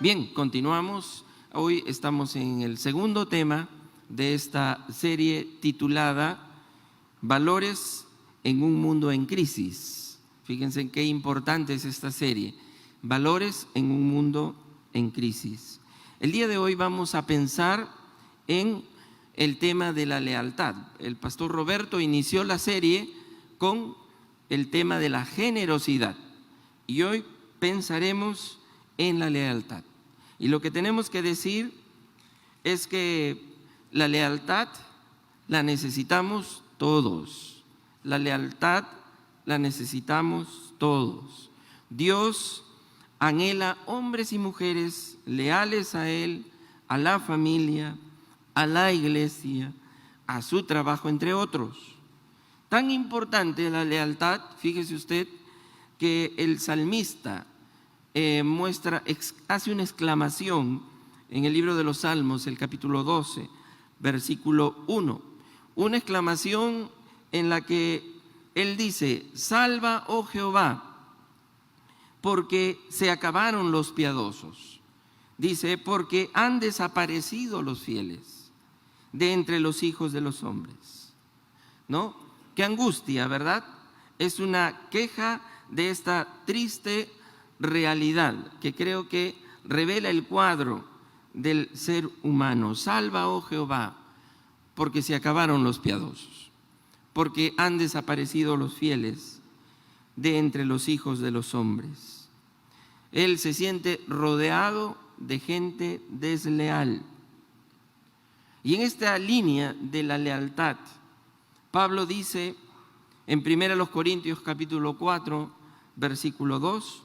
Bien, continuamos. Hoy estamos en el segundo tema de esta serie titulada Valores en un mundo en crisis. Fíjense qué importante es esta serie, Valores en un mundo en crisis. El día de hoy vamos a pensar en el tema de la lealtad. El pastor Roberto inició la serie con el tema de la generosidad y hoy pensaremos en la lealtad. Y lo que tenemos que decir es que la lealtad la necesitamos todos. La lealtad la necesitamos todos. Dios anhela hombres y mujeres leales a Él, a la familia, a la iglesia, a su trabajo, entre otros. Tan importante la lealtad, fíjese usted, que el salmista hace una exclamación en el libro de los Salmos, el capítulo 12, versículo 1. Una exclamación en la que él dice: salva, oh Jehová, porque se acabaron los piadosos. Dice, porque han desaparecido los fieles de entre los hijos de los hombres. ¿No? Qué angustia, ¿verdad? Es una queja de esta triste realidad que creo que revela el cuadro del ser humano. Salva, oh Jehová, porque se acabaron los piadosos, porque han desaparecido los fieles de entre los hijos de los hombres. Él se siente rodeado de gente desleal. Y en esta línea de la lealtad, Pablo dice en 1 Corintios capítulo 4, versículo 2,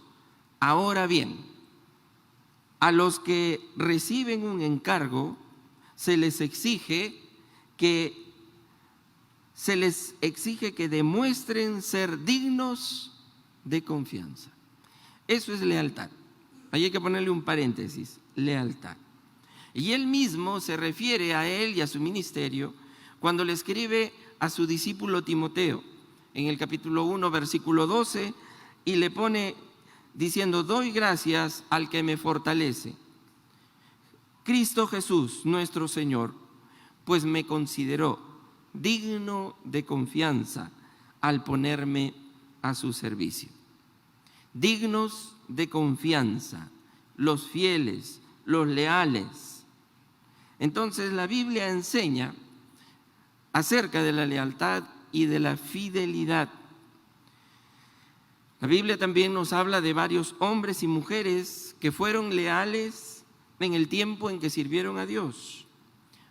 ahora bien, a los que reciben un encargo se les exige que demuestren ser dignos de confianza. Eso es lealtad. Ahí hay que ponerle un paréntesis, lealtad. Y él mismo se refiere a él y a su ministerio cuando le escribe a su discípulo Timoteo en el capítulo 1, versículo 12, y le pone diciendo: doy gracias al que me fortalece, Cristo Jesús nuestro Señor, pues me consideró digno de confianza al ponerme a su servicio. Dignos de confianza, los fieles, los leales. Entonces la Biblia enseña acerca de la lealtad y de la fidelidad. La Biblia también nos habla de varios hombres y mujeres que fueron leales en el tiempo en que sirvieron a Dios.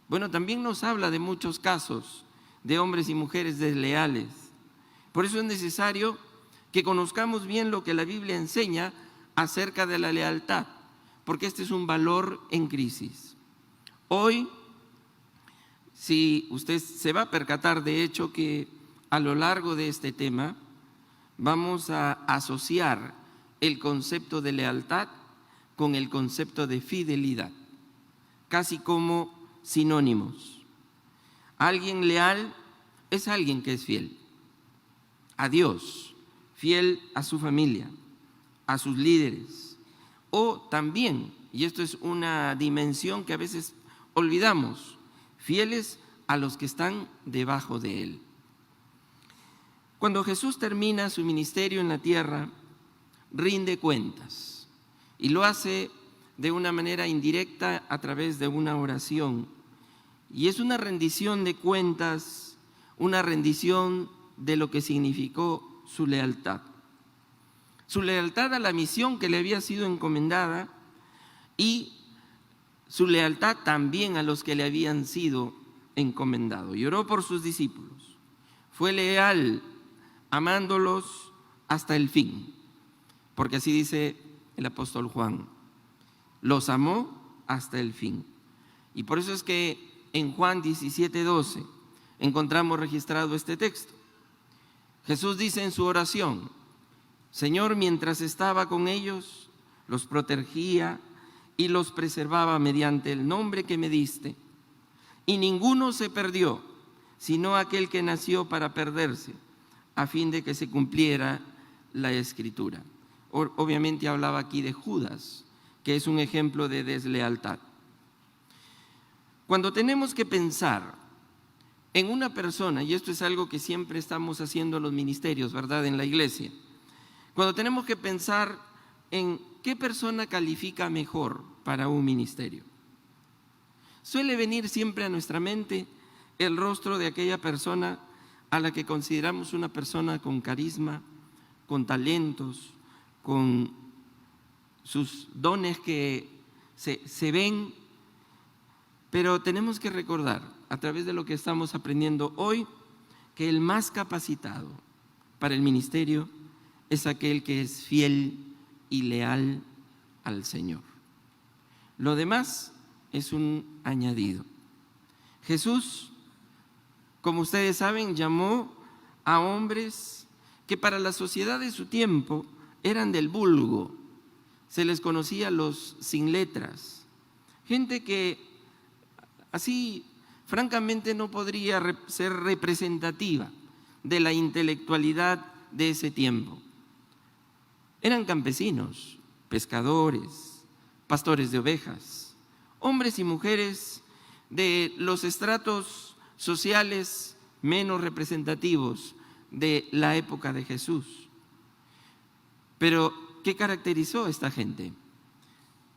Bueno, también nos habla de muchos casos de hombres y mujeres desleales. Por eso es necesario que conozcamos bien lo que la Biblia enseña acerca de la lealtad, porque este es un valor en crisis. Hoy, si usted se va a percatar de hecho que a lo largo de este tema vamos a asociar el concepto de lealtad con el concepto de fidelidad, casi como sinónimos. Alguien leal es alguien que es fiel a Dios, fiel a su familia, a sus líderes, o también, y esto es una dimensión que a veces olvidamos, fieles a los que están debajo de él. Cuando Jesús termina su ministerio en la tierra, rinde cuentas y lo hace de una manera indirecta a través de una oración. Y es una rendición de cuentas, una rendición de lo que significó su lealtad. Su lealtad a la misión que le había sido encomendada y su lealtad también a los que le habían sido encomendados. Y oró por sus discípulos. Fue leal, amándolos hasta el fin, porque así dice el apóstol Juan, los amó hasta el fin. Y por eso es que en Juan 17:12 encontramos registrado este texto. Jesús dice en su oración: Señor, mientras estaba con ellos, los protegía y los preservaba mediante el nombre que me diste, y ninguno se perdió, sino aquel que nació para perderse, a fin de que se cumpliera la Escritura. Obviamente hablaba aquí de Judas, que es un ejemplo de deslealtad. Cuando tenemos que pensar en una persona, y esto es algo que siempre estamos haciendo los ministerios, ¿verdad?, en la iglesia, cuando tenemos que pensar en qué persona califica mejor para un ministerio, suele venir siempre a nuestra mente el rostro de aquella persona a la que consideramos una persona con carisma, con talentos, con sus dones que se ven, pero tenemos que recordar, a través de lo que estamos aprendiendo hoy, que el más capacitado para el ministerio es aquel que es fiel y leal al Señor. Lo demás es un añadido. Jesús, como ustedes saben, llamó a hombres que para la sociedad de su tiempo eran del vulgo. Se les conocía los sin letras. Gente que así francamente no podría ser representativa de la intelectualidad de ese tiempo. Eran campesinos, pescadores, pastores de ovejas, hombres y mujeres de los estratos sociales menos representativos de la época de Jesús. Pero, ¿qué caracterizó a esta gente?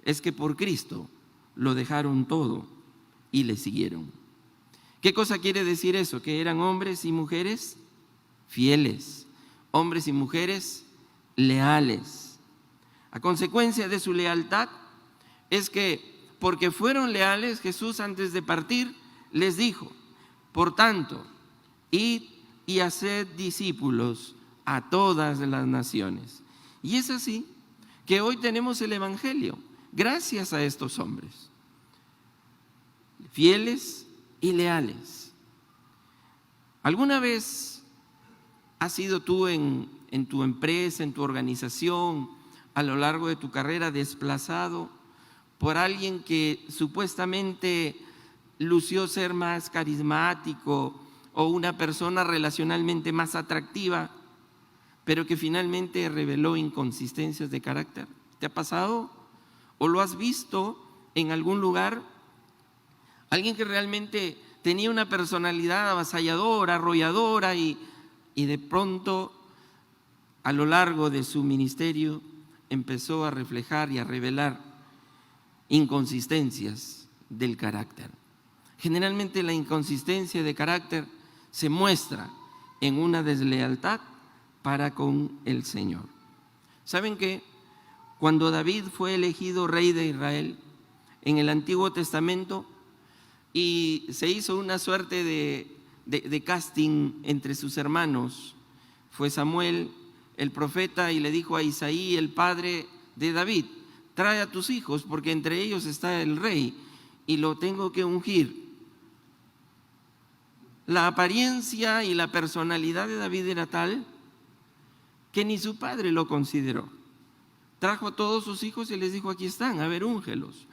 Es que por Cristo lo dejaron todo y le siguieron. ¿Qué cosa quiere decir eso? Que eran hombres y mujeres fieles, hombres y mujeres leales. A consecuencia de su lealtad es que, porque fueron leales, Jesús antes de partir les dijo: por tanto, id y haced discípulos a todas las naciones. Y es así que hoy tenemos el Evangelio, gracias a estos hombres, fieles y leales. ¿Alguna vez has sido tú en tu empresa, en tu organización, a lo largo de tu carrera, desplazado por alguien que supuestamente lució ser más carismático o una persona relacionalmente más atractiva, pero que finalmente reveló inconsistencias de carácter? ¿Te ha pasado? ¿O lo has visto en algún lugar? Alguien que realmente tenía una personalidad avasalladora, arrolladora y de pronto a lo largo de su ministerio empezó a reflejar y a revelar inconsistencias del carácter. Generalmente la inconsistencia de carácter se muestra en una deslealtad para con el Señor. ¿Saben qué? Cuando David fue elegido rey de Israel en el Antiguo Testamento y se hizo una suerte de casting entre sus hermanos, fue Samuel el profeta y le dijo a Isaí, el padre de David: trae a tus hijos porque entre ellos está el rey y lo tengo que ungir. La apariencia y la personalidad de David era tal que ni su padre lo consideró. Trajo a todos sus hijos y les dijo: aquí están, a ver, úngelos.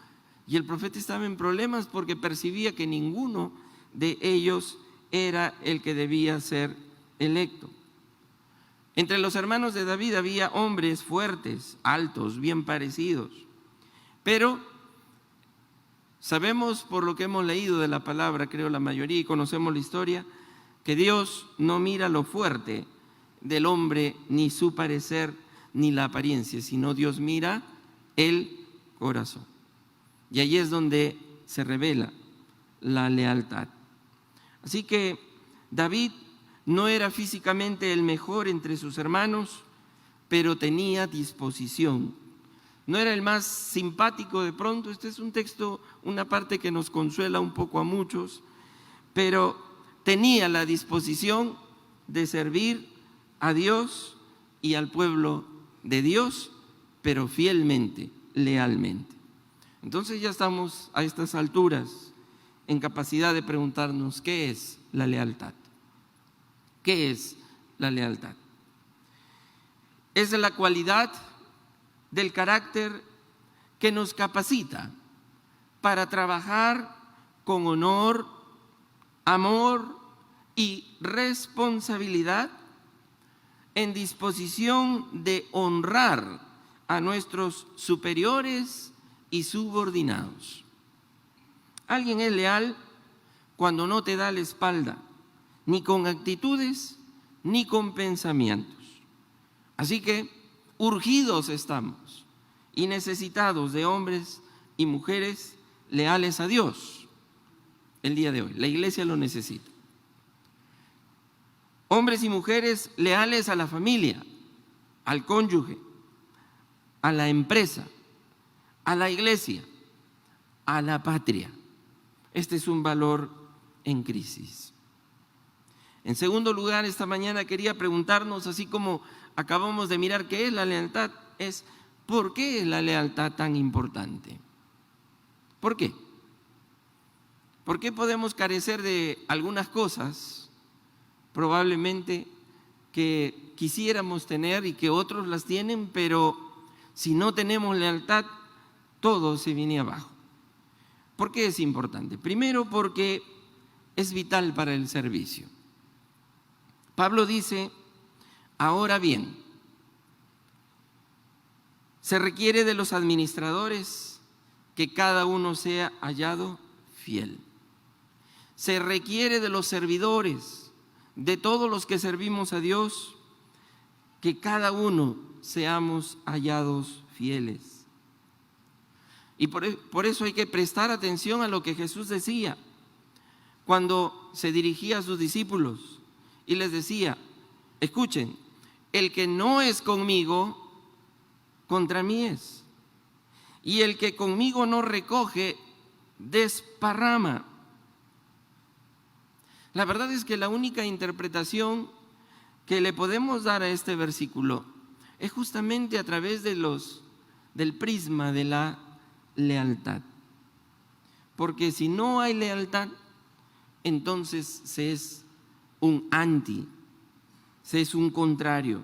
Y el profeta estaba en problemas porque percibía que ninguno de ellos era el que debía ser electo. Entre los hermanos de David había hombres fuertes, altos, bien parecidos, pero sabemos por lo que hemos leído de la palabra, creo la mayoría, y conocemos la historia, que Dios no mira lo fuerte del hombre, ni su parecer, ni la apariencia, sino Dios mira el corazón. Y ahí es donde se revela la lealtad. Así que David no era físicamente el mejor entre sus hermanos, pero tenía disposición. No era el más simpático de pronto. Este es un texto, una parte que nos consuela un poco a muchos, pero tenía la disposición de servir a Dios y al pueblo de Dios, pero fielmente, lealmente. Entonces ya estamos a estas alturas en capacidad de preguntarnos: ¿qué es la lealtad? ¿Qué es la lealtad? Es la cualidad del carácter que nos capacita para trabajar con honor, amor y responsabilidad, en disposición de honrar a nuestros superiores y subordinados. Alguien es leal cuando no te da la espalda, ni con actitudes, ni con pensamientos. Así que urgidos estamos y necesitados de hombres y mujeres leales a Dios el día de hoy. La iglesia lo necesita. Hombres y mujeres leales a la familia, al cónyuge, a la empresa, a la iglesia, a la patria. Este es un valor en crisis. En segundo lugar, esta mañana quería preguntarnos, así como acabamos de mirar qué es la lealtad, es ¿por qué es la lealtad tan importante? ¿Por qué? ¿Por qué podemos carecer de algunas cosas probablemente que quisiéramos tener y que otros las tienen, pero si no tenemos lealtad, todo se viene abajo? ¿Por qué es importante? Primero, porque es vital para el servicio. Pablo dice, ahora bien, se requiere de los administradores que cada uno sea hallado fiel. Se requiere de los servidores, de todos los que servimos a Dios, que cada uno seamos hallados fieles. Y por eso hay que prestar atención a lo que Jesús decía cuando se dirigía a sus discípulos y les decía, escuchen, el que no es conmigo, contra mí es. Y el que conmigo no recoge, desparrama. La verdad es que la única interpretación que le podemos dar a este versículo es justamente a través del prisma de la lealtad. Porque si no hay lealtad, entonces se es un anti, se es un contrario.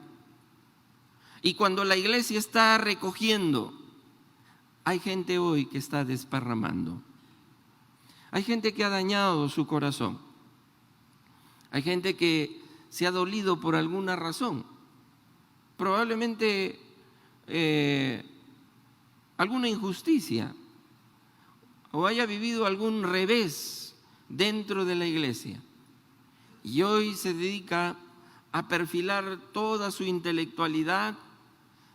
Y cuando la iglesia está recogiendo, hay gente hoy que está desparramando. Hay gente que ha dañado su corazón. Hay gente que se ha dolido por alguna razón. Probablemente alguna injusticia o haya vivido algún revés dentro de la iglesia. Y hoy se dedica a perfilar toda su intelectualidad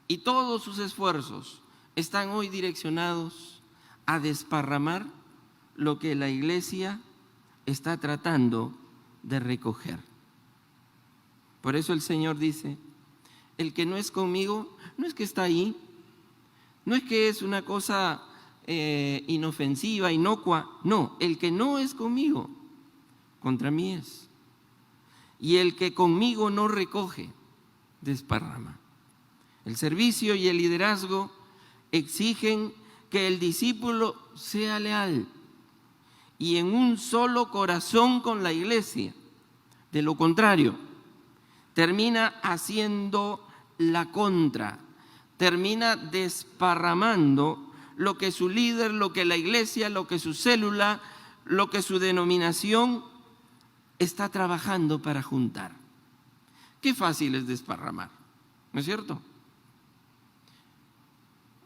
y todos sus esfuerzos están hoy direccionados a desparramar lo que la iglesia está tratando de recoger. Por eso el Señor dice, el que no es conmigo, no es que está ahí, no es que es una cosa inofensiva, inocua, no, el que no es conmigo, contra mí es. Y el que conmigo no recoge, desparrama. El servicio y el liderazgo exigen que el discípulo sea leal y en un solo corazón con la iglesia. De lo contrario, termina haciendo la contra, termina desparramando lo que su líder, lo que la iglesia, lo que su célula, lo que su denominación está trabajando para juntar. Qué fácil es desparramar, ¿no es cierto?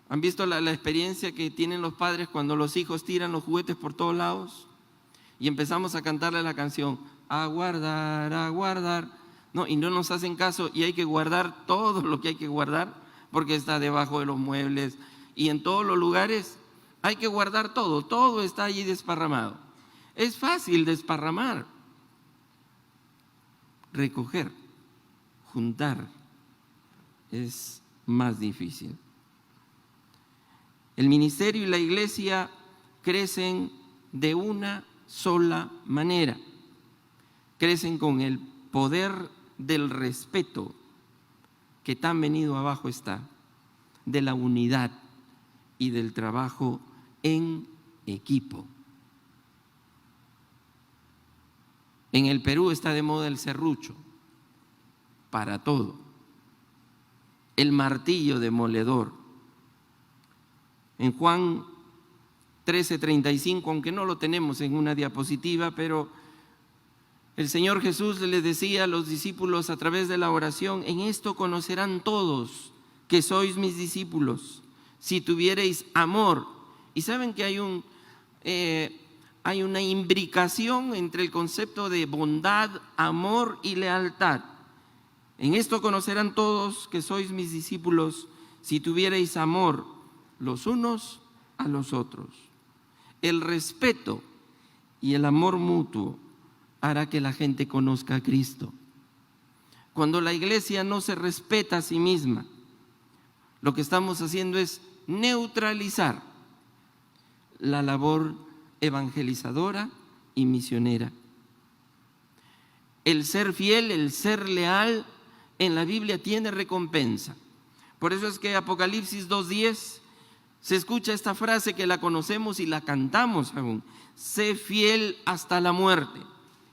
¿Han visto la experiencia que tienen los padres cuando los hijos tiran los juguetes por todos lados? Y empezamos a cantarle la canción, a guardar, a guardar. No, y no nos hacen caso y hay que guardar todo lo que hay que guardar porque está debajo de los muebles y en todos los lugares hay que guardar todo, todo está allí desparramado. Es fácil desparramar, recoger, juntar es más difícil. El ministerio y la iglesia crecen de una sola manera, crecen con el poder del respeto que tan venido abajo está, de la unidad y del trabajo en equipo. En el Perú está de moda el serrucho, para todo, el martillo demoledor. En Juan 13:35, aunque no lo tenemos en una diapositiva, pero el Señor Jesús les decía a los discípulos a través de la oración, en esto conocerán todos que sois mis discípulos, si tuviereis amor Y saben que hay una imbricación entre el concepto de bondad, amor y lealtad. En esto conocerán todos que sois mis discípulos, si tuvierais amor los unos a los otros. El respeto y el amor mutuo hará que la gente conozca a Cristo. Cuando la iglesia no se respeta a sí misma, lo que estamos haciendo es neutralizar la labor evangelizadora y misionera. El ser fiel, el ser leal en la Biblia tiene recompensa. Por eso es que Apocalipsis 2:10 se escucha esta frase que la conocemos y la cantamos aún: sé fiel hasta la muerte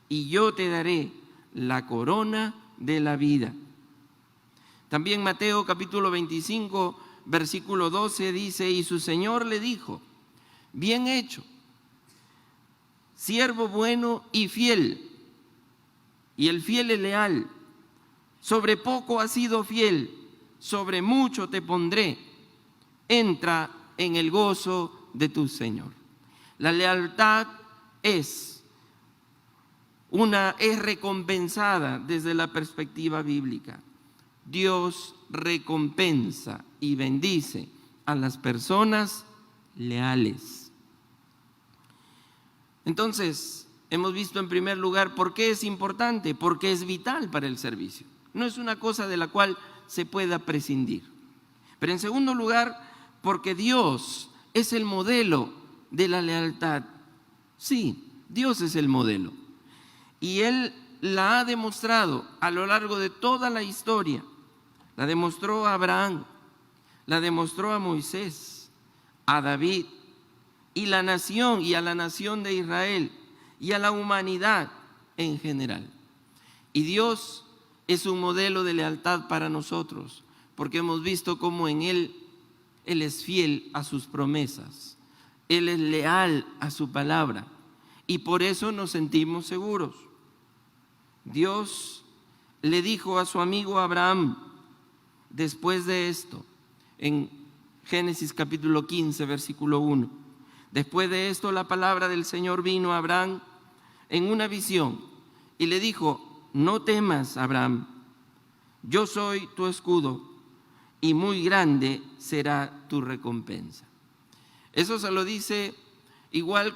y yo te daré la corona de la vida. También Mateo capítulo 25 versículo 12 dice: y su Señor le dijo, bien hecho, siervo bueno y fiel. Y el fiel es leal. Sobre poco has sido fiel, sobre mucho te pondré. Entra en el gozo de tu Señor. La lealtad es recompensada desde la perspectiva bíblica. Dios recompensa y bendice a las personas leales. Entonces, hemos visto en primer lugar por qué es importante, porque es vital para el servicio. No es una cosa de la cual se pueda prescindir. Pero en segundo lugar, porque Dios es el modelo de la lealtad. Sí, Dios es el modelo. Y Él la ha demostrado a lo largo de toda la historia. La demostró a Abraham, la demostró a Moisés, a David, y a la nación de Israel, y a la humanidad en general. Y Dios es un modelo de lealtad para nosotros, porque hemos visto cómo en Él es fiel a sus promesas, Él es leal a su palabra, y por eso nos sentimos seguros. Dios le dijo a su amigo Abraham, después de esto, en Génesis capítulo 15, versículo 1, después de esto la palabra del Señor vino a Abraham en una visión y le dijo, no temas, Abraham, yo soy tu escudo y muy grande será tu recompensa. Eso se lo dice igual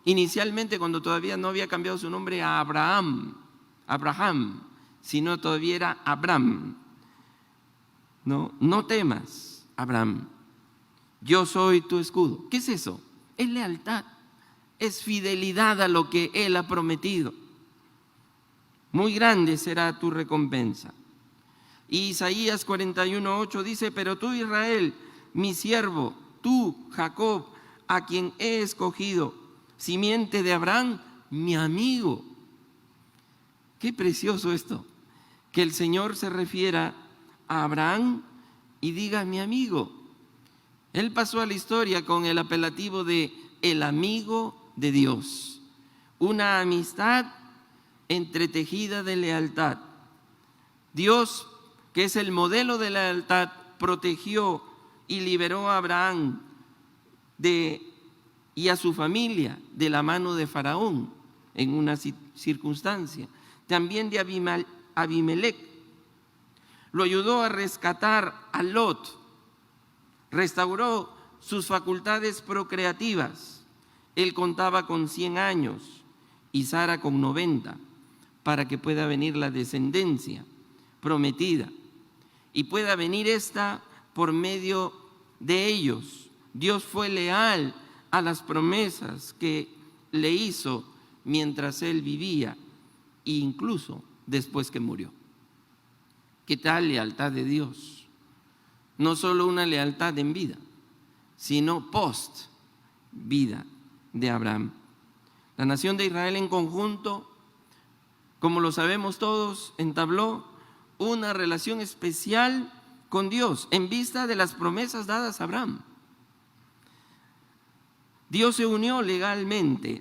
inicialmente cuando todavía no había cambiado su nombre a Abraham, sino todavía era Abram. No temas, Abraham, yo soy tu escudo. ¿Qué es eso? Es lealtad, es fidelidad a lo que Él ha prometido. Muy grande será tu recompensa. Y Isaías 41:8 dice, pero tú, Israel, mi siervo, tú, Jacob, a quien he escogido, simiente de Abraham, mi amigo. Qué precioso esto, que el Señor se refiera a Abraham y diga mi amigo. Él pasó a la historia con el apelativo de el amigo de Dios, una amistad entretejida de lealtad. Dios, que es el modelo de lealtad, protegió y liberó a Abraham y a su familia de la mano de Faraón en una circunstancia. También de Abimelech. Lo ayudó a rescatar a Lot. Restauró sus facultades procreativas. Él contaba con 100 años y Sara con 90, para que pueda venir la descendencia prometida. Y pueda venir esta por medio de ellos. Dios fue leal a las promesas que le hizo mientras él vivía e incluso después que murió. ¿Qué tal lealtad de Dios? No solo una lealtad en vida, sino post vida de Abraham. La nación de Israel en conjunto, como lo sabemos todos, entabló una relación especial con Dios en vista de las promesas dadas a Abraham. Dios se unió lealmente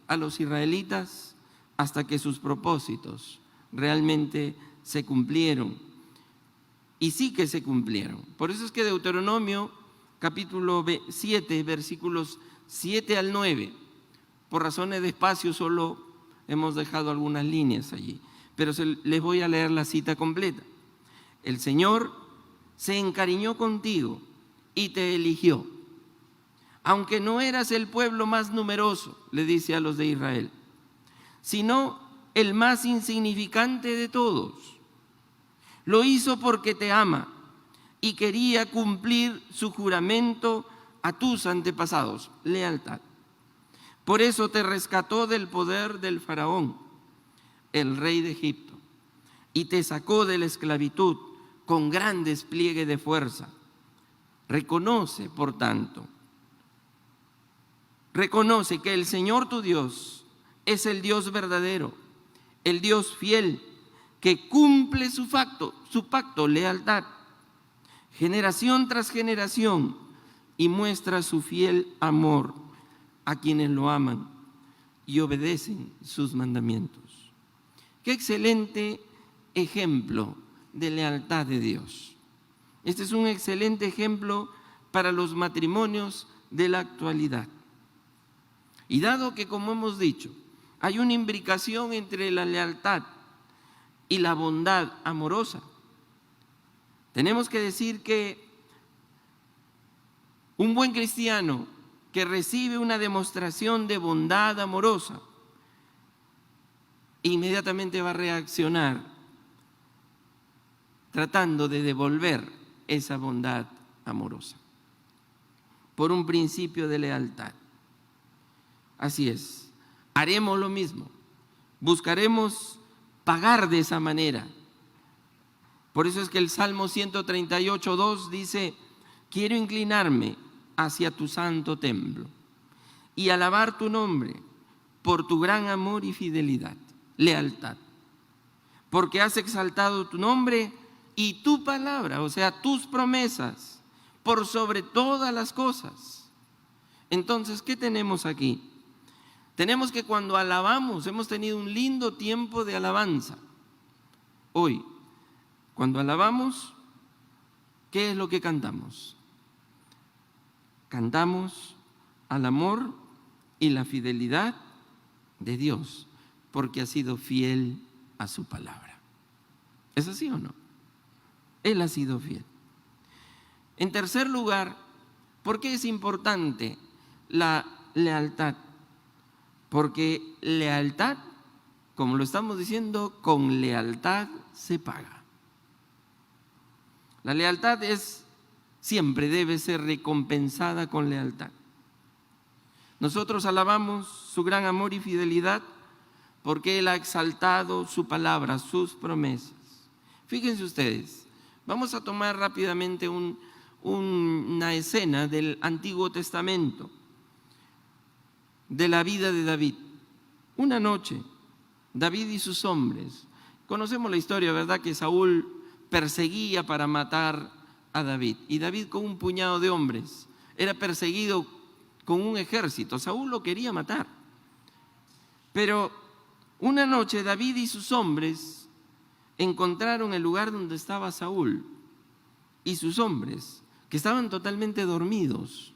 a los israelitas hasta que sus propósitos realmente se cumplieron. Y sí que se cumplieron. Por eso es que Deuteronomio capítulo 7, versículos 7 al 9. Por razones de espacio solo hemos dejado algunas líneas allí, pero les voy a leer la cita completa. El Señor se encariñó contigo y te eligió, aunque no eras el pueblo más numeroso, le dice a los de Israel, sino el más insignificante de todos. Lo hizo porque te ama y quería cumplir su juramento a tus antepasados, lealtad. Por eso te rescató del poder del faraón, el rey de Egipto, y te sacó de la esclavitud con gran despliegue de fuerza. Reconoce, por tanto, reconoce que el Señor tu Dios es el Dios verdadero, el Dios fiel, que cumple su pacto, lealtad, generación tras generación, y muestra su fiel amor a quienes lo aman y obedecen sus mandamientos. Qué excelente ejemplo de lealtad de Dios. Este es un excelente ejemplo para los matrimonios de la actualidad. Y dado que, como hemos dicho, hay una imbricación entre la lealtad y la bondad amorosa, tenemos que decir que un buen cristiano que recibe una demostración de bondad amorosa inmediatamente va a reaccionar tratando de devolver esa bondad amorosa por un principio de lealtad. Así es, haremos lo mismo, buscaremos pagar de esa manera. Por eso es que el Salmo 138:2 dice: quiero inclinarme hacia tu santo templo y alabar tu nombre por tu gran amor y fidelidad, lealtad, porque has exaltado tu nombre y tu palabra, o sea, tus promesas, por sobre todas las cosas. Entonces, ¿qué tenemos aquí? Tenemos que cuando alabamos, hemos tenido un lindo tiempo de alabanza. Hoy, cuando alabamos, ¿qué es lo que cantamos? Cantamos al amor y la fidelidad de Dios, porque ha sido fiel a su palabra. ¿Es así o no? Él ha sido fiel. En tercer lugar, ¿por qué es importante la lealtad? Porque lealtad, como lo estamos diciendo, con lealtad se paga. La lealtad siempre debe ser recompensada con lealtad. Nosotros alabamos su gran amor y fidelidad porque Él ha exaltado su palabra, sus promesas. Fíjense ustedes, vamos a tomar rápidamente una escena del Antiguo Testamento, de la vida de David. Una noche, David y sus hombres, conocemos la historia, ¿verdad?, que Saúl perseguía para matar a David, y David con un puñado de hombres era perseguido con un ejército. Saúl lo quería matar, pero una noche David y sus hombres encontraron el lugar donde estaba Saúl y sus hombres, que estaban totalmente dormidos.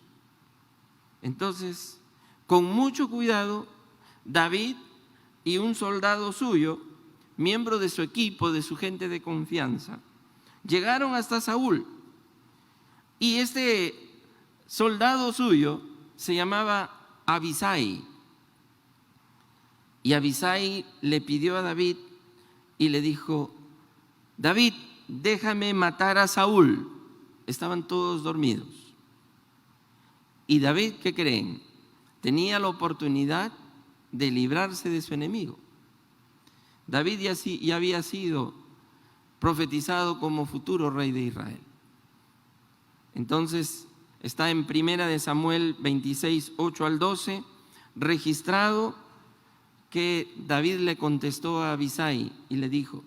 Entonces, con mucho cuidado, David y un soldado suyo, miembro de su equipo, de su gente de confianza, llegaron hasta Saúl. Y este soldado suyo se llamaba Abisai. Y Abisai le pidió a David y le dijo: David, déjame matar a Saúl. Estaban todos dormidos. Y David, ¿qué creen? Tenía la oportunidad de librarse de su enemigo. David ya había sido profetizado como futuro rey de Israel. Entonces está en 1 Samuel 26, 8 al 12, registrado que David le contestó a Abisai y le dijo: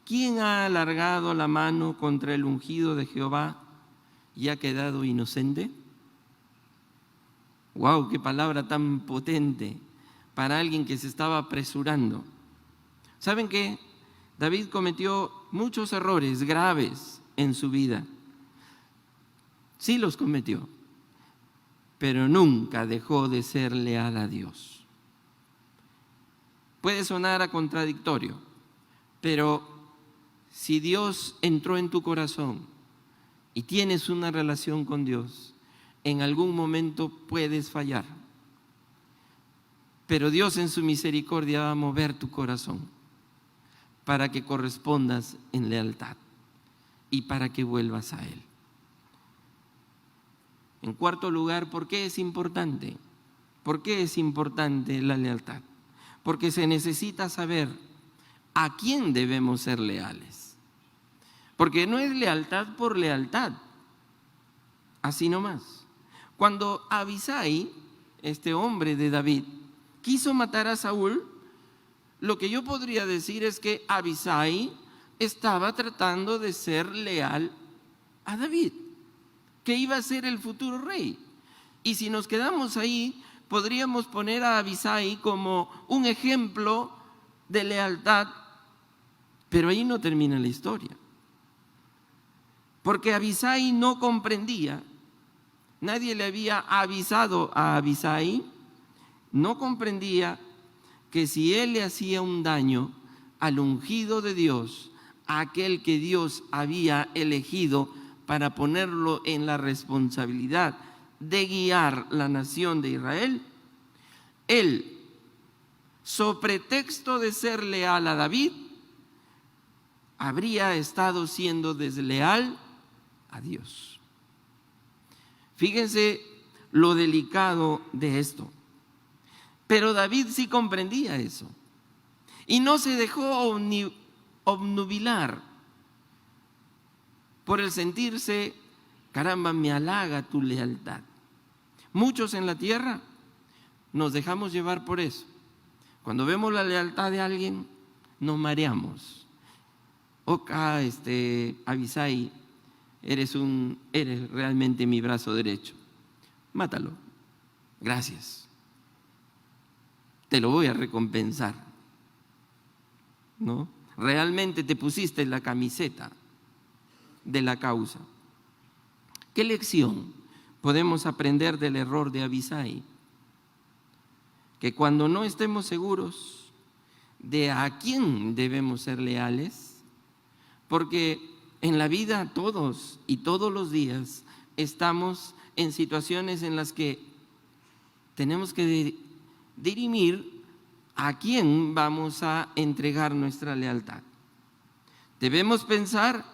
¿quién ha alargado la mano contra el ungido de Jehová y ha quedado inocente? ¡Wow! ¡Qué palabra tan potente para alguien que se estaba apresurando! ¿Saben qué? David cometió muchos errores graves en su vida. sí los cometió, pero nunca dejó de ser leal a Dios. Puede sonar a contradictorio, pero si Dios entró en tu corazón y tienes una relación con Dios, en algún momento puedes fallar. Pero Dios en su misericordia va a mover tu corazón para que correspondas en lealtad y para que vuelvas a Él. En cuarto lugar, ¿por qué es importante? ¿Por qué es importante la lealtad? Porque se necesita saber a quién debemos ser leales. Porque no es lealtad por lealtad, así nomás. Cuando Abisai, este hombre de David, quiso matar a Saúl, lo que yo podría decir es que Abisai estaba tratando de ser leal a David, que iba a ser el futuro rey. Y si nos quedamos ahí, podríamos poner a Abisai como un ejemplo de lealtad, pero ahí no termina la historia. Porque Abisai no comprendía, nadie le había avisado a Abisai, no comprendía que si él le hacía un daño al ungido de Dios, a aquel que Dios había elegido para ponerlo en la responsabilidad de guiar la nación de Israel, él, sobre pretexto de ser leal a David, habría estado siendo desleal a Dios. Fíjense lo delicado de esto. Pero David sí comprendía eso y no se dejó obnubilar por el sentirse, caramba, me halaga tu lealtad. Muchos en la tierra nos dejamos llevar por eso. Cuando vemos la lealtad de alguien, nos mareamos. Abisai, eres realmente mi brazo derecho. Mátalo. Gracias. Te lo voy a recompensar, ¿no? Realmente te pusiste la camiseta de la causa. ¿Qué lección podemos aprender del error de Abisai? Que cuando no estemos seguros de a quién debemos ser leales, porque en la vida todos y todos los días estamos en situaciones en las que tenemos que dirimir a quién vamos a entregar nuestra lealtad. Debemos pensar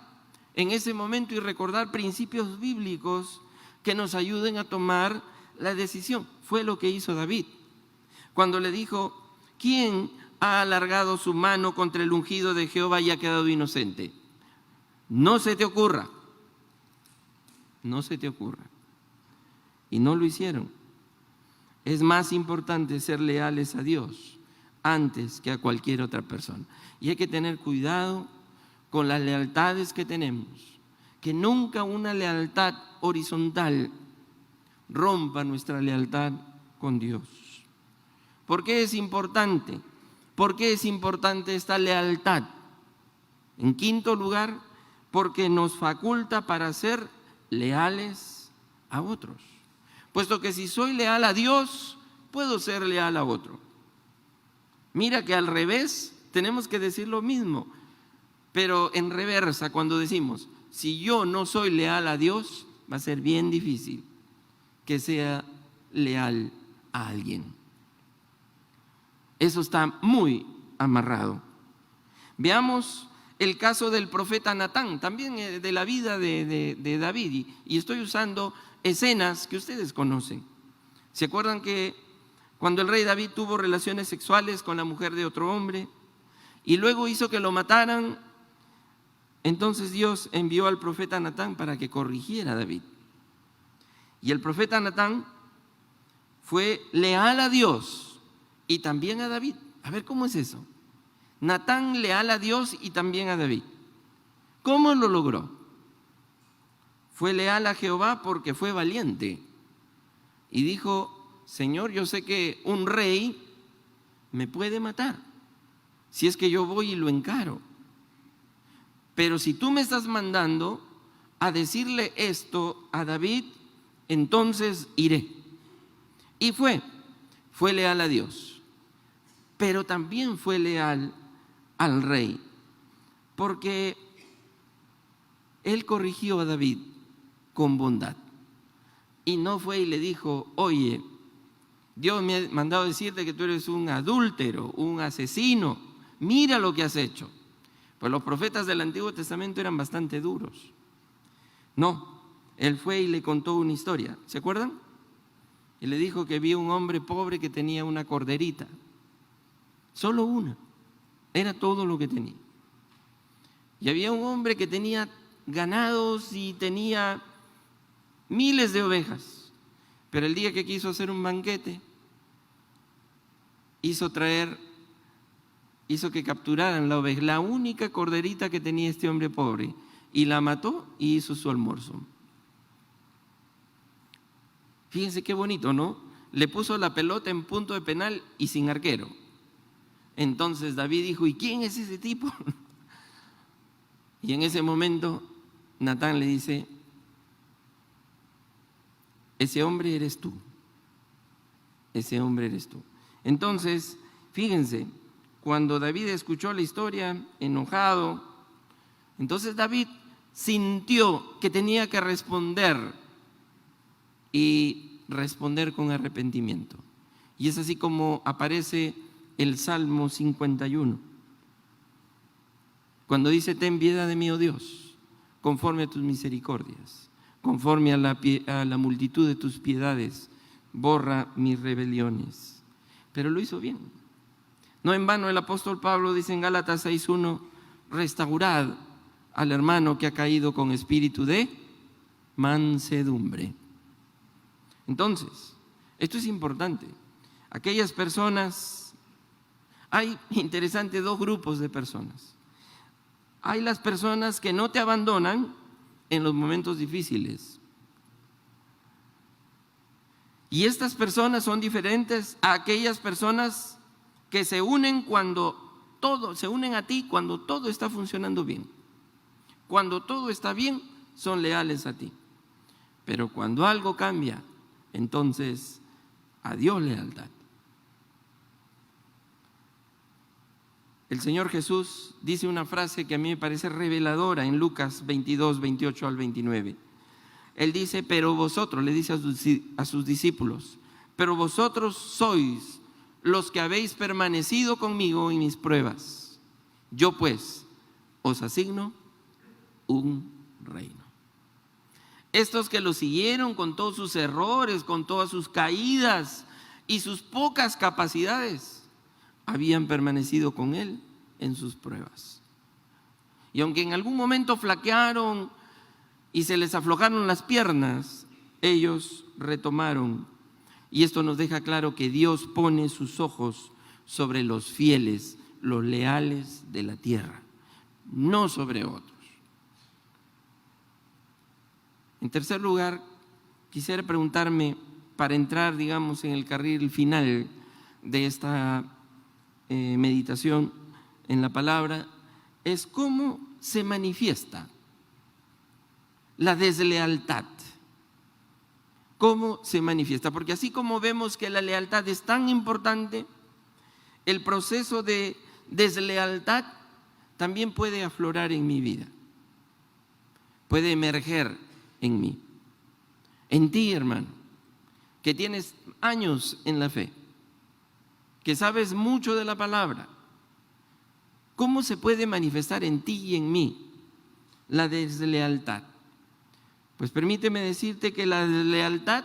en ese momento y recordar principios bíblicos que nos ayuden a tomar la decisión. Fue lo que hizo David cuando le dijo: ¿quién ha alargado su mano contra el ungido de Jehová y ha quedado inocente? No se te ocurra, no se te ocurra. Y no lo hicieron. Es más importante ser leales a Dios antes que a cualquier otra persona. Y hay que tener cuidado con las lealtades que tenemos, que nunca una lealtad horizontal rompa nuestra lealtad con Dios. ¿Por qué es importante? ¿Por qué es importante esta lealtad? En quinto lugar, porque nos faculta para ser leales a otros. Puesto que si soy leal a Dios, puedo ser leal a otro. Mira que al revés tenemos que decir lo mismo, pero en reversa, cuando decimos, si yo no soy leal a Dios, va a ser bien difícil que sea leal a alguien. Eso está muy amarrado. Veamos el caso del profeta Natán, también de la vida de David, y estoy usando escenas que ustedes conocen. ¿Se acuerdan que cuando el rey David tuvo relaciones sexuales con la mujer de otro hombre y luego hizo que lo mataran? Entonces Dios envió al profeta Natán para que corrigiera a David. Y el profeta Natán fue leal a Dios y también a David. A ver, ¿cómo es eso? Natán leal a Dios y también a David. ¿Cómo lo logró? Fue leal a Jehová porque fue valiente y dijo: Señor, yo sé que un rey me puede matar si es que yo voy y lo encaro, pero si tú me estás mandando, a decirle esto a David, entonces iré. Y fue leal a Dios, pero también fue leal al rey, porque él corrigió a David con bondad. Y no fue y le dijo, oye, Dios me ha mandado decirte que tú eres un adúltero, un asesino, mira lo que has hecho. Pues los profetas del Antiguo Testamento eran bastante duros. No, él fue y le contó una historia, ¿se acuerdan? Y le dijo que había un hombre pobre que tenía una corderita, solo una, era todo lo que tenía. Y había un hombre que tenía ganados y tenía miles de ovejas, pero el día que quiso hacer un banquete, hizo que capturaran la oveja, la única corderita que tenía este hombre pobre, y la mató y hizo su almuerzo. Fíjense qué bonito, ¿no? Le puso la pelota en punto de penal y sin arquero. Entonces David dijo, ¿y quién es ese tipo? Y en ese momento Natán le dice, ese hombre eres tú, ese hombre eres tú. Entonces, fíjense, cuando David escuchó la historia, enojado, entonces David sintió que tenía que responder y responder con arrepentimiento. Y es así como aparece el Salmo 51, cuando dice, ten piedad de mí, oh Dios, conforme a tus misericordias, conforme a la multitud de tus piedades, borra mis rebeliones. Pero lo hizo bien. No en vano el apóstol Pablo dice en Gálatas 6:1, restaurad al hermano que ha caído con espíritu de mansedumbre. Entonces, esto es importante. Aquellas personas, hay interesante dos grupos de personas. Hay las personas que no te abandonan en los momentos difíciles. Y estas personas son diferentes a aquellas personas que se unen a ti cuando todo está funcionando bien. Cuando todo está bien, son leales a ti. Pero cuando algo cambia, entonces, adiós lealtad. El Señor Jesús dice una frase que a mí me parece reveladora en Lucas 22, 28 al 29. Él dice, pero vosotros, le dice a sus discípulos, pero vosotros sois los que habéis permanecido conmigo en mis pruebas. Yo pues os asigno un reino. Estos que lo siguieron con todos sus errores, con todas sus caídas y sus pocas capacidades, habían permanecido con él en sus pruebas. Y aunque en algún momento flaquearon y se les aflojaron las piernas, ellos retomaron. Y esto nos deja claro que Dios pone sus ojos sobre los fieles, los leales de la tierra, no sobre otros. En tercer lugar, quisiera preguntarme, para entrar, digamos, en el carril final de esta meditación en la palabra, es cómo se manifiesta la deslealtad. ¿Cómo se manifiesta? Porque así como vemos que la lealtad es tan importante, el proceso de deslealtad también puede aflorar en mi vida, puede emerger en mí, en ti, hermano, que tienes años en la fe, que sabes mucho de la palabra. ¿Cómo se puede manifestar en ti y en mí la deslealtad? Pues permíteme decirte que la deslealtad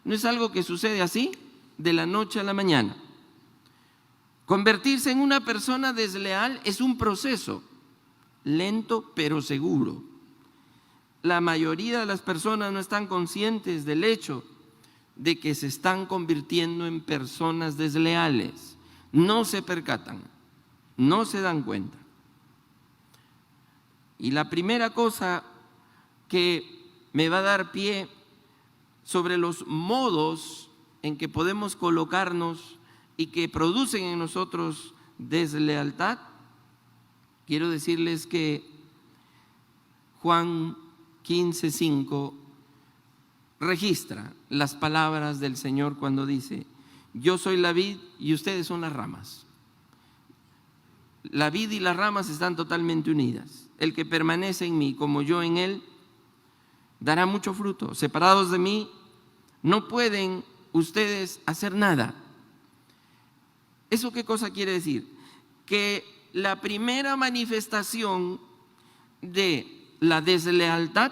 no es algo que sucede así de la noche a la mañana. Convertirse en una persona desleal es un proceso lento pero seguro. La mayoría de las personas no están conscientes del hecho de que se están convirtiendo en personas desleales. No se percatan, no se dan cuenta. Y la primera cosa que me va a dar pie sobre los modos en que podemos colocarnos y que producen en nosotros deslealtad, quiero decirles que Juan 15:5 registra las palabras del Señor cuando dice: yo soy la vid y ustedes son las ramas. La vid y las ramas están totalmente unidas. El que permanece en mí como yo en él, dará mucho fruto. Separados de mí, no pueden ustedes hacer nada. ¿Eso qué cosa quiere decir? Que la primera manifestación de la deslealtad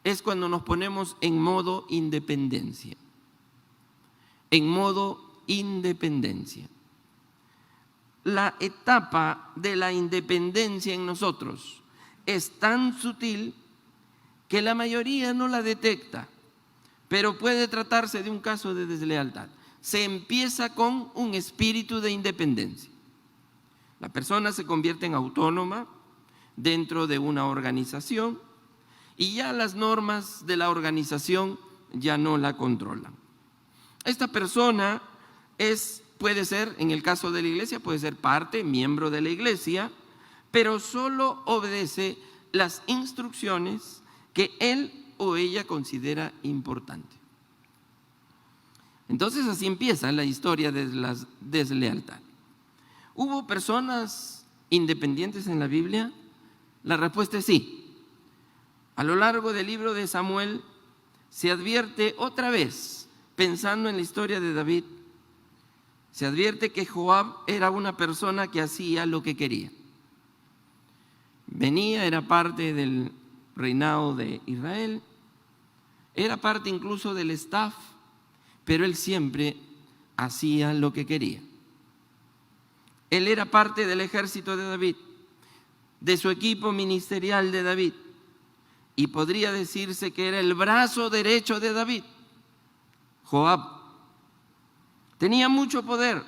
es cuando nos ponemos en modo independencia. En modo independencia. La etapa de la independencia en nosotros es tan sutil que la mayoría no la detecta, pero puede tratarse de un caso de deslealtad. Se empieza con un espíritu de independencia. La persona se convierte en autónoma dentro de una organización y ya las normas de la organización ya no la controlan. Esta persona puede ser, en el caso de la iglesia, puede ser parte, miembro de la iglesia, pero solo obedece las instrucciones que él o ella considera importante. Entonces así empieza la historia de la deslealtad. ¿Hubo personas independientes en la Biblia? La respuesta es sí. A lo largo del libro de Samuel se advierte otra vez, pensando en la historia de David, se advierte que Joab era una persona que hacía lo que quería. Era parte del reinado de Israel, era parte incluso del staff, pero él siempre hacía lo que quería. Él era parte del ejército de David, de su equipo ministerial de David, y podría decirse que era el brazo derecho de David, Joab. Tenía mucho poder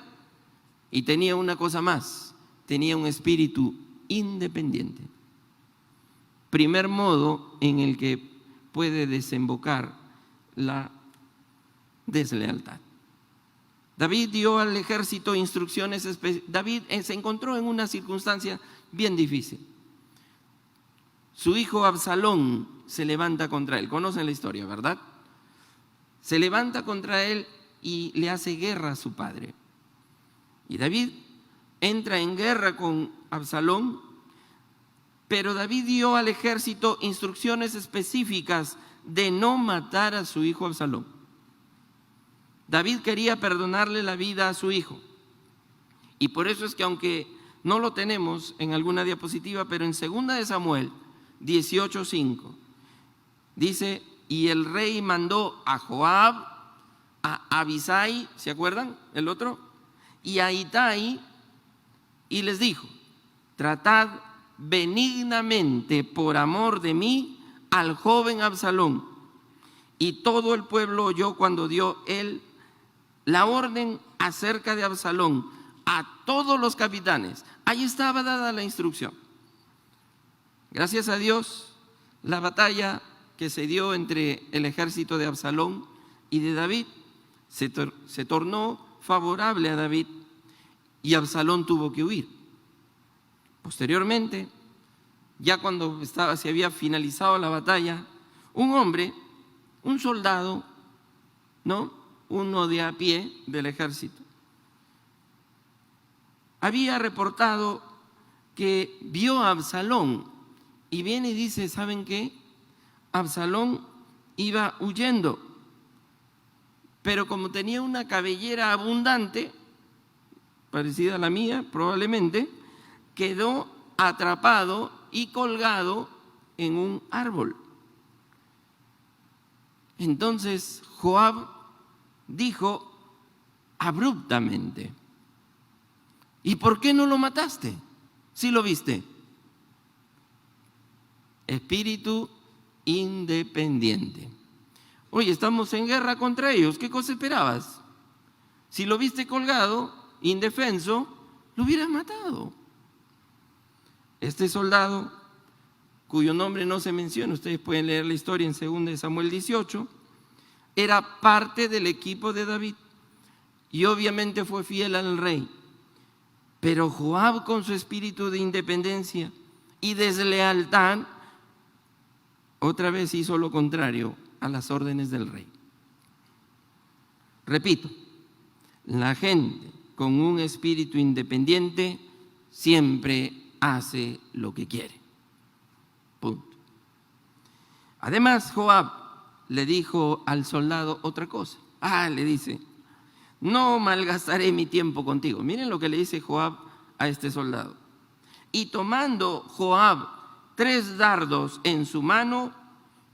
y tenía una cosa más, tenía un espíritu independiente. Primer modo en el que puede desembocar la deslealtad. David dio al ejército instrucciones específicas. David se encontró en una circunstancia bien difícil. Su hijo Absalón se levanta contra él. Conocen la historia, ¿verdad? Se levanta contra él y le hace guerra a su padre. Y David entra en guerra con Absalón, pero David dio al ejército instrucciones específicas de no matar a su hijo Absalón. David quería perdonarle la vida a su hijo. Y por eso es que, aunque no lo tenemos en alguna diapositiva, pero en 2 de Samuel 18:5 dice: y el rey mandó a Joab, a Abisai, ¿se acuerdan? El otro, y a Itai, y les dijo: tratad benignamente por amor de mí al joven Absalón. Y todo el pueblo oyó cuando dio él la orden acerca de Absalón a todos los capitanes. Ahí estaba dada la instrucción. Gracias a Dios, la batalla que se dio entre el ejército de Absalón y de David se tornó favorable a David y Absalón tuvo que huir. Posteriormente, ya cuando se había finalizado la batalla, un hombre, un soldado, uno de a pie del ejército, había reportado que vio a Absalón y viene y dice: ¿saben qué? Absalón iba huyendo, pero como tenía una cabellera abundante, parecida a la mía probablemente, quedó atrapado y colgado en un árbol. Entonces Joab dijo abruptamente: ¿y por qué no lo mataste? ¿Sí lo viste? Espíritu independiente. Oye, estamos en guerra contra ellos, ¿qué cosa esperabas? Si lo viste colgado, indefenso, lo hubieras matado. Este soldado, cuyo nombre no se menciona, ustedes pueden leer la historia en 2 de Samuel 18, era parte del equipo de David y obviamente fue fiel al rey. Pero Joab, con su espíritu de independencia y deslealtad, otra vez hizo lo contrario a las órdenes del rey. Repito, la gente con un espíritu independiente siempre hace lo que quiere. Punto. Además, Joab le dijo al soldado otra cosa. Le dice, no malgastaré mi tiempo contigo. Miren lo que le dice Joab a este soldado. Y tomando Joab 3 dardos en su mano,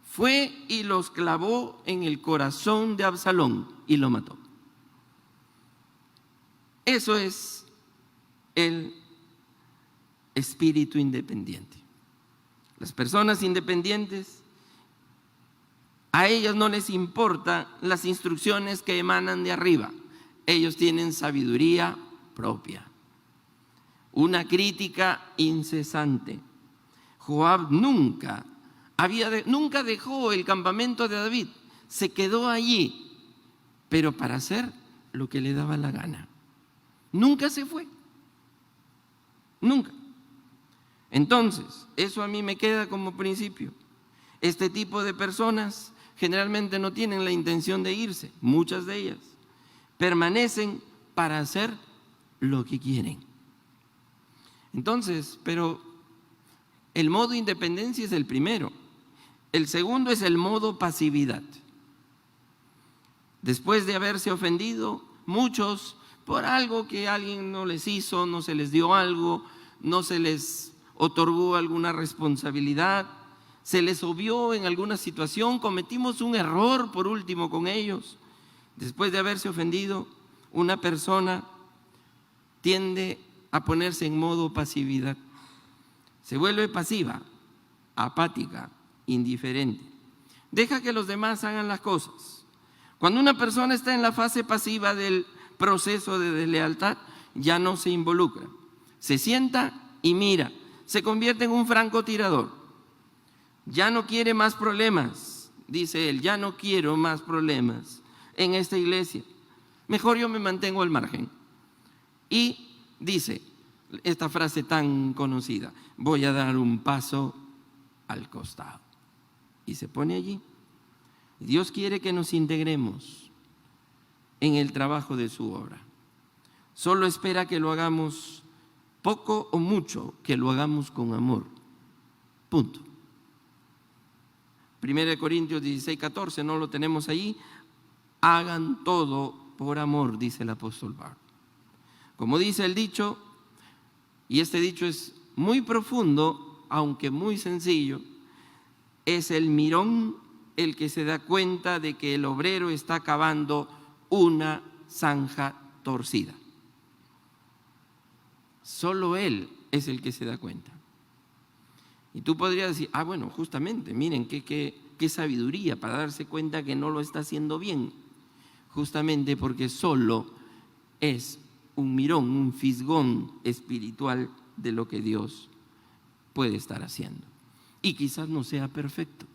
fue y los clavó en el corazón de Absalón y lo mató. Eso es el espíritu independiente. Las personas independientes, a ellas no les importan las instrucciones que emanan de arriba. Ellos tienen sabiduría propia, una crítica incesante. Joab nunca dejó el campamento de David, se quedó allí, pero para hacer lo que le daba la gana. Nunca se fue, nunca. Entonces, eso a mí me queda como principio. Este tipo de personas generalmente no tienen la intención de irse, muchas de ellas permanecen para hacer lo que quieren. Entonces, pero el modo independencia es el primero. El segundo es el modo pasividad. Después de haberse ofendido, muchos por algo que alguien no les hizo, no se les dio algo, no se les otorgó alguna responsabilidad, se les obvió en alguna situación, cometimos un error por último con ellos. Después de haberse ofendido, una persona tiende a ponerse en modo pasividad. Se vuelve pasiva, apática, indiferente. Deja que los demás hagan las cosas. Cuando una persona está en la fase pasiva del proceso de deslealtad, ya no se involucra. Se sienta y mira. Se convierte en un francotirador. Ya no quiere más problemas, dice él, ya no quiero más problemas en esta iglesia. Mejor yo me mantengo al margen. Y dice esta frase tan conocida, voy a dar un paso al costado. Y se pone allí. Dios quiere que nos integremos en el trabajo de su obra. Solo espera que lo hagamos poco o mucho, que lo hagamos con amor. Punto. 1 Corintios 16:14, no lo tenemos allí. Hagan todo por amor, dice el apóstol Pablo. Como dice el dicho, y este dicho es muy profundo, aunque muy sencillo, es el mirón el que se da cuenta de que el obrero está cavando una zanja torcida. Solo él es el que se da cuenta. Y tú podrías decir, bueno, justamente, miren qué sabiduría para darse cuenta que no lo está haciendo bien. Justamente porque solo es un mirón, un fisgón espiritual de lo que Dios puede estar haciendo. Y quizás no sea perfecto.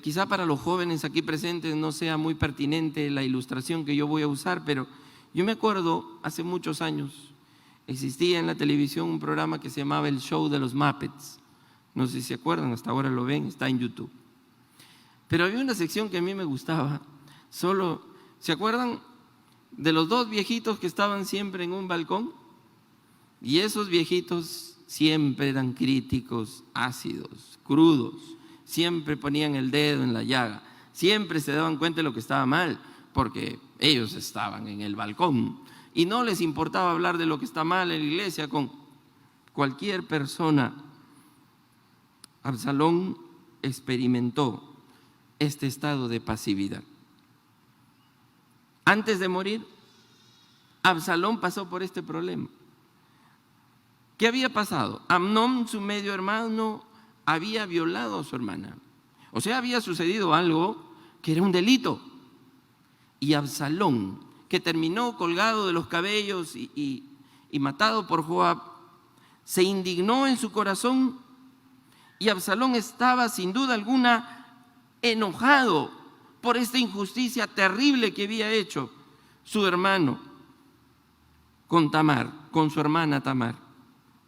Quizá para los jóvenes aquí presentes no sea muy pertinente la ilustración que yo voy a usar, pero yo me acuerdo, hace muchos años, existía en la televisión un programa que se llamaba El Show de los Muppets. No sé si se acuerdan, hasta ahora lo ven, está en YouTube. Pero había una sección que a mí me gustaba. ¿Se acuerdan de los 2 viejitos que estaban siempre en un balcón? Y esos viejitos siempre eran críticos, ácidos, crudos. Siempre ponían el dedo en la llaga. Siempre se daban cuenta de lo que estaba mal, porque ellos estaban en el balcón y no les importaba hablar de lo que está mal en la iglesia con cualquier persona. Absalón experimentó este estado de pasividad. Antes de morir, Absalón pasó por este problema. ¿Qué había pasado? Amnón, su medio hermano, había violado a su hermana. O sea, había sucedido algo que era un delito. Y Absalón, que terminó colgado de los cabellos y matado por Joab, se indignó en su corazón, y Absalón estaba sin duda alguna enojado por esta injusticia terrible que había hecho su hermano con Tamar, con su hermana Tamar.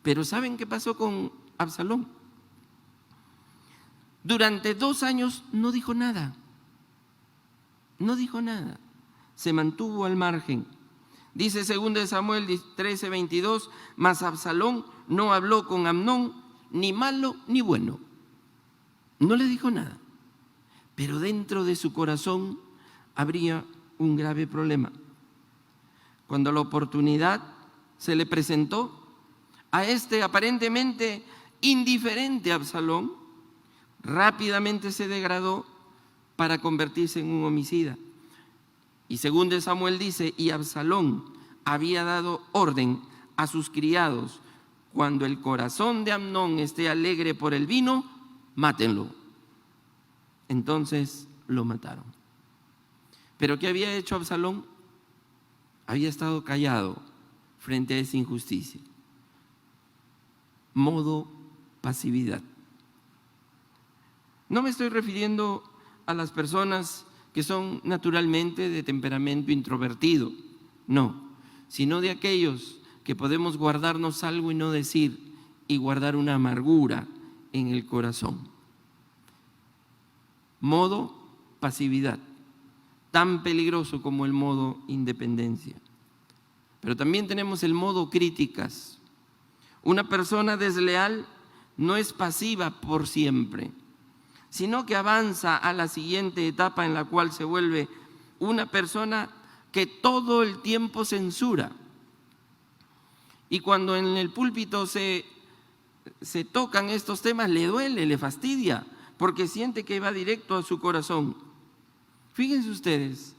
Pero ¿saben qué pasó con Absalón? Durante 2 años no dijo nada. No dijo nada. Se mantuvo al margen. Dice 2 Samuel 13:22, mas Absalón no habló con Amnón, ni malo ni bueno. No le dijo nada. Pero dentro de su corazón habría un grave problema. Cuando la oportunidad se le presentó a este aparentemente indiferente Absalón, rápidamente se degradó para convertirse en un homicida. Y 2 Samuel dice, y Absalón había dado orden a sus criados, cuando el corazón de Amnón esté alegre por el vino, mátenlo. Entonces lo mataron. ¿Pero qué había hecho Absalón? Había estado callado frente a esa injusticia. Modo pasividad. No me estoy refiriendo a las personas que son naturalmente de temperamento introvertido, no, sino de aquellos que podemos guardarnos algo y no decir, y guardar una amargura en el corazón. Modo pasividad, tan peligroso como el modo independencia. Pero también tenemos el modo críticas. Una persona desleal no es pasiva por siempre, sino que avanza a la siguiente etapa en la cual se vuelve una persona que todo el tiempo censura. Y cuando en el púlpito se tocan estos temas, le duele, le fastidia, porque siente que va directo a su corazón. Fíjense ustedes,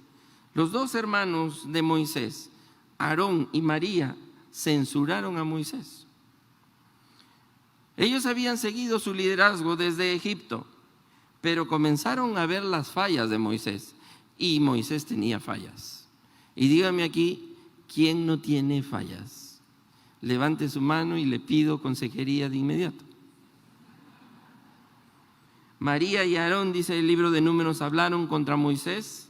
los 2 hermanos de Moisés, Aarón y María, censuraron a Moisés. Ellos habían seguido su liderazgo desde Egipto, pero comenzaron a ver las fallas de Moisés, y Moisés tenía fallas. Y dígame aquí, ¿quién no tiene fallas? Levante su mano y le pido consejería de inmediato. María y Aarón, dice el libro de Números, hablaron contra Moisés.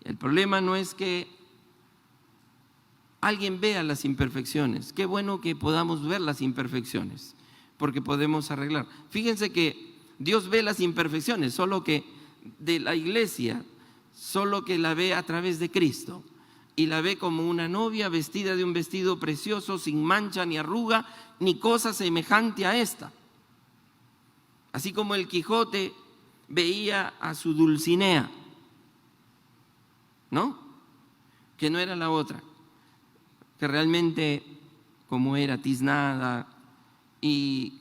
El problema no es que alguien vea las imperfecciones. Qué bueno que podamos ver las imperfecciones, porque podemos arreglar. Fíjense que Dios ve las imperfecciones, solo que de la iglesia, solo que la ve a través de Cristo. Y la ve como una novia vestida de un vestido precioso, sin mancha ni arruga, ni cosa semejante a esta. Así como el Quijote veía a su Dulcinea, ¿no? Que no era la otra, que realmente como era tiznada y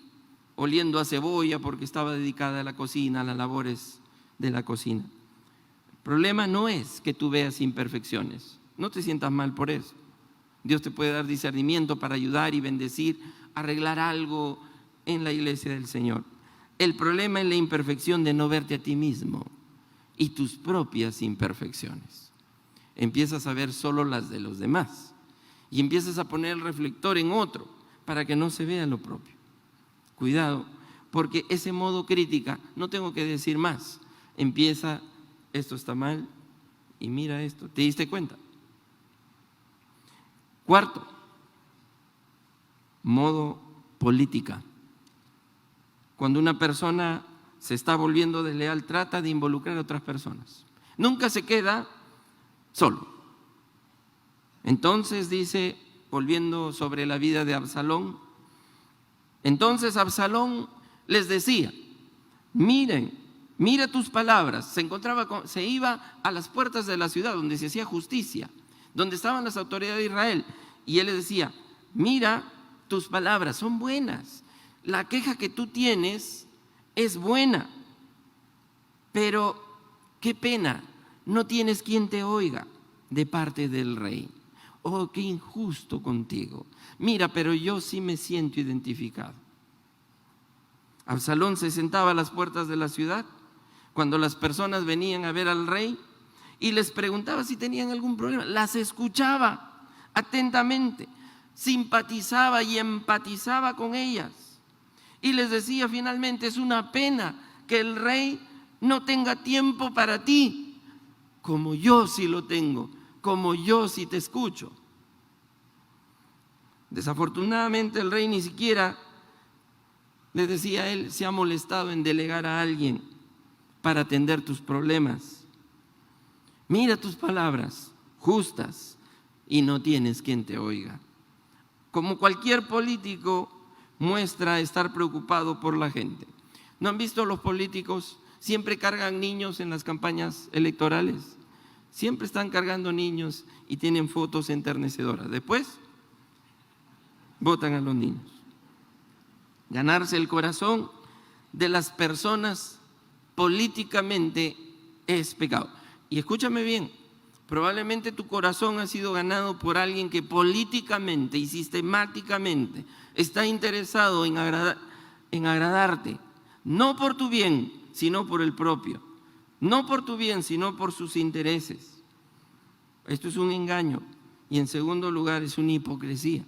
oliendo a cebolla porque estaba dedicada a la cocina, a las labores de la cocina. El problema no es que tú veas imperfecciones, no te sientas mal por eso. Dios te puede dar discernimiento para ayudar y bendecir, arreglar algo en la iglesia del Señor. El problema es la imperfección de no verte a ti mismo y tus propias imperfecciones. Empiezas a ver solo las de los demás y empiezas a poner el reflector en otro para que no se vea lo propio. Cuidado, porque ese modo crítica, no tengo que decir más, empieza, esto está mal y mira esto, ¿te diste cuenta? Cuarto, modo política. Cuando una persona se está volviendo desleal, trata de involucrar a otras personas. Nunca se queda solo. Entonces dice, volviendo sobre la vida de Absalón, entonces Absalón les decía, miren, mira tus palabras. Se iba a las puertas de la ciudad donde se hacía justicia, donde estaban las autoridades de Israel, y él les decía, mira tus palabras, son buenas. La queja que tú tienes es buena, pero qué pena, no tienes quien te oiga de parte del rey. Oh, qué injusto contigo. Mira, pero yo sí me siento identificado. Absalón se sentaba a las puertas de la ciudad cuando las personas venían a ver al rey y les preguntaba si tenían algún problema. Las escuchaba atentamente, simpatizaba y empatizaba con ellas. Y les decía finalmente, es una pena que el rey no tenga tiempo para ti, como yo sí lo tengo, como yo sí te escucho. Desafortunadamente el rey ni siquiera le decía a él, se ha molestado en delegar a alguien para atender tus problemas. Mira tus palabras justas y no tienes quien te oiga. Como cualquier político muestra estar preocupado por la gente. ¿No han visto los políticos? Siempre cargan niños en las campañas electorales. Siempre están cargando niños y tienen fotos enternecedoras. Después, votan a los niños. Ganarse el corazón de las personas políticamente es pecado. Y escúchame bien, probablemente tu corazón ha sido ganado por alguien que políticamente y sistemáticamente está interesado en agradarte, no por tu bien, sino por el propio. No por tu bien, sino por sus intereses. Esto es un engaño y en segundo lugar es una hipocresía.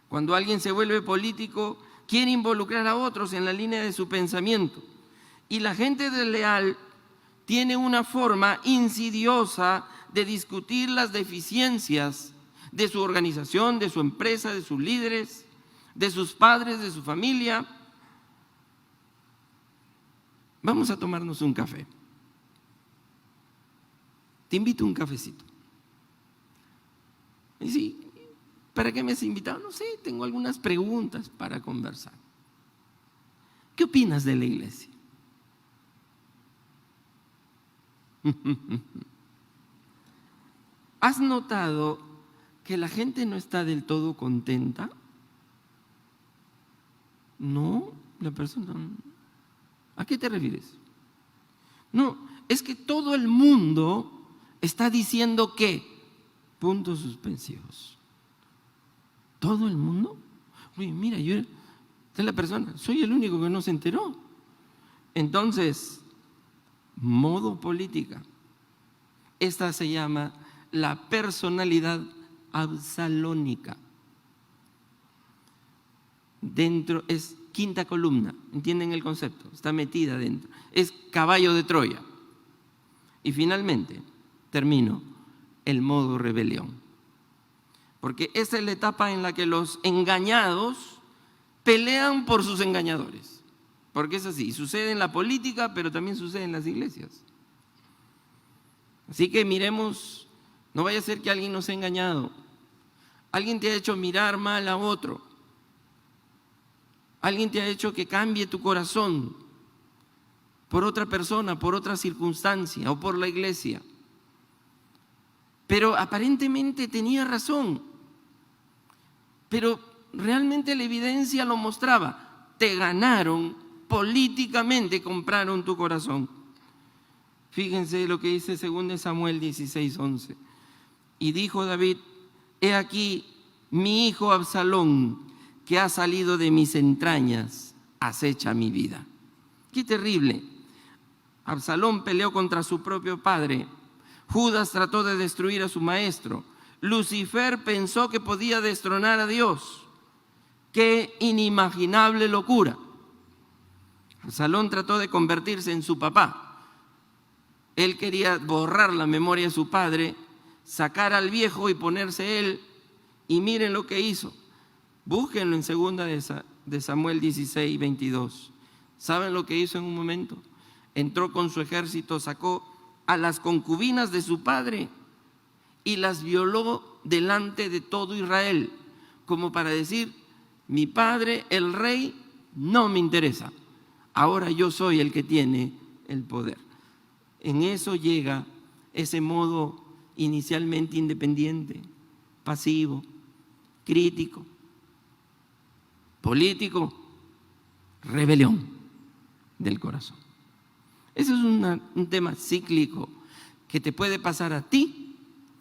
Cuando alguien se vuelve político, quiere involucrar a otros en la línea de su pensamiento. Y la gente desleal tiene una forma insidiosa de discutir las deficiencias de su organización, de su empresa, de sus líderes, de sus padres, de su familia. Vamos a tomarnos un café. Te invito a un cafecito. Y sí, ¿para qué me has invitado? No sé, tengo algunas preguntas para conversar. ¿Qué opinas de la iglesia? ¿Has notado que la gente no está del todo contenta? No, la persona. ¿A qué te refieres? No, es que todo el mundo está diciendo que, puntos suspensivos. ¿Todo el mundo? Uy, mira, yo soy la persona, soy el único que no se enteró. Entonces, modo política. Esta se llama la personalidad absalónica. Dentro es quinta columna, ¿entienden el concepto? Está metida dentro. Es caballo de Troya. Y finalmente, termino, el modo rebelión. Porque esa es la etapa en la que los engañados pelean por sus engañadores. Porque es así, sucede en la política, pero también sucede en las iglesias. Así que miremos, no vaya a ser que alguien nos ha engañado. Alguien te ha hecho mirar mal a otro. Alguien te ha hecho que cambie tu corazón por otra persona, por otra circunstancia o por la iglesia. Pero aparentemente tenía razón. Pero realmente la evidencia lo mostraba. Te ganaron políticamente, compraron tu corazón. Fíjense lo que dice 2 Samuel 16:11. Y dijo David, he aquí mi hijo Absalón, que ha salido de mis entrañas, acecha mi vida. Qué terrible. Absalón peleó contra su propio padre. Judas trató de destruir a su maestro. Lucifer pensó que podía destronar a Dios. Qué inimaginable locura. Absalón trató de convertirse en su papá. Él quería borrar la memoria de su padre, sacar al viejo y ponerse él. Y miren lo que hizo. Búsquenlo en 2 de Samuel 16:22. ¿Saben lo que hizo en un momento? Entró con su ejército, sacó a las concubinas de su padre y las violó delante de todo Israel, como para decir, mi padre, el rey, no me interesa. Ahora yo soy el que tiene el poder. En eso llega ese modo inicialmente independiente, pasivo, crítico, político, rebelión del corazón. Eso es un tema cíclico que te puede pasar a ti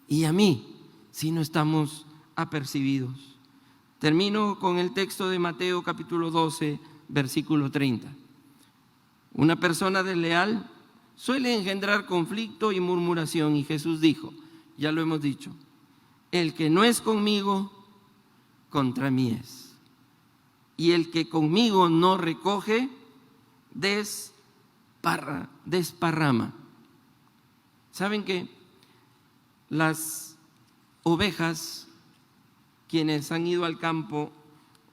y a mí si no estamos apercibidos. Termino con el texto de Mateo capítulo 12, versículo 30. Una persona desleal suele engendrar conflicto y murmuración, y Jesús dijo, ya lo hemos dicho, el que no es conmigo, contra mí es. Y el que conmigo no recoge, desparrama. ¿Saben qué? Las ovejas, quienes han ido al campo,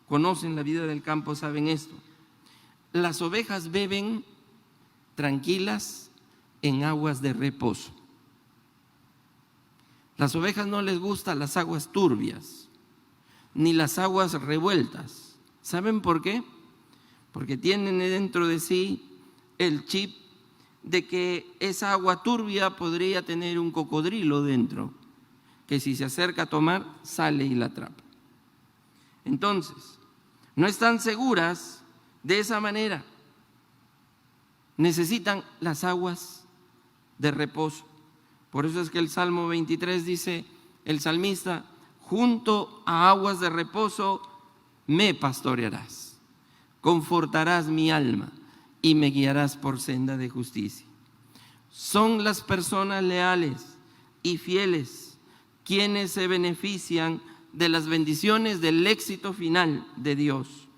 conocen la vida del campo, saben esto. las ovejas beben tranquilas en aguas de reposo. Las ovejas no les gustan las aguas turbias, ni las aguas revueltas. ¿Saben por qué? Porque tienen dentro de sí el chip de que esa agua turbia podría tener un cocodrilo dentro, que si se acerca a tomar, sale y la atrapa. Entonces, no están seguras de esa manera. Necesitan las aguas de reposo. Por eso es que el Salmo 23 dice, el salmista, junto a aguas de reposo me pastorearás, confortarás mi alma y me guiarás por senda de justicia. Son las personas leales y fieles quienes se benefician de las bendiciones del éxito final de Dios.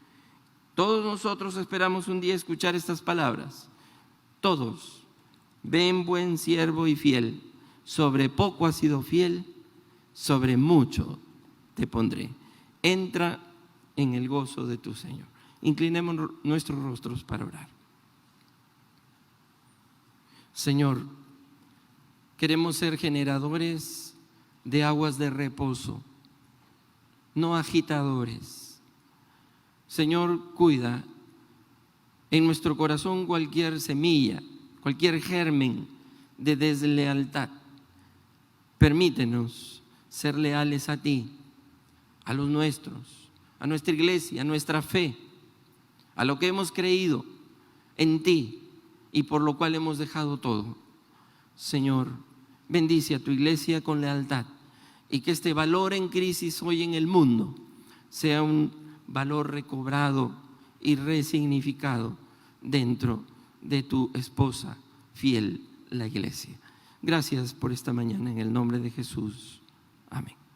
Todos nosotros esperamos un día escuchar estas palabras. Todos, ven buen siervo y fiel, sobre poco has sido fiel, sobre mucho te pondré. Entra en el gozo de tu Señor. Inclinemos nuestros rostros para orar. Señor, queremos ser generadores de aguas de reposo, no agitadores. Señor, cuida en nuestro corazón cualquier semilla, cualquier germen de deslealtad. Permítenos ser leales a ti, a los nuestros, a nuestra iglesia, a nuestra fe, a lo que hemos creído en ti y por lo cual hemos dejado todo. Señor, bendice a tu iglesia con lealtad y que este valor en crisis hoy en el mundo sea un valor recobrado y resignificado dentro de tu esposa fiel, la iglesia. Gracias por esta mañana en el nombre de Jesús. Amén.